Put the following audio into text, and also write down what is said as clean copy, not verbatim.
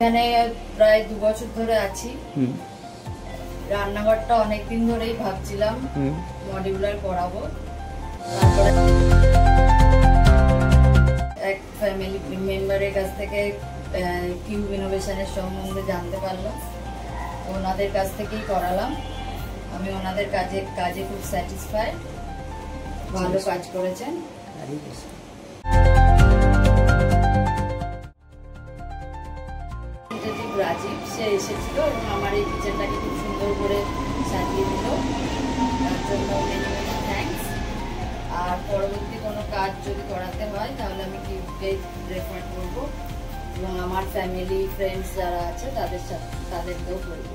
এখানে প্রায় 2 বছর ধরে আছি। রান্নাঘরটা অনেকদিন ধরেই ভাবছিলাম মডিউলার করাবো। তারপরে এক ফ্যামিলি মেম্বারের কাছ থেকে কিউব ইনোভেশনের সম্বন্ধে জানতে পারলাম, ওনাদের কাছ থেকেই করালাম। আমি ওনাদের কাজে খুব স্যাটিসফাইড, ভালো কাজ করেছেন। রাজীব সে এসেছিল এবং আমার এই কিচেনটাকে খুব সুন্দর করে সাজিয়ে দিল, তার জন্য মেনি মেনি থ্যাঙ্কস। আর পরবর্তী কোনো কাজ যদি করাতে হয় তাহলে আমি কিউবকে রেফার করবো এবং আমার ফ্যামিলি ফ্রেন্ডস যারা আছে তাদেরকেও করবো।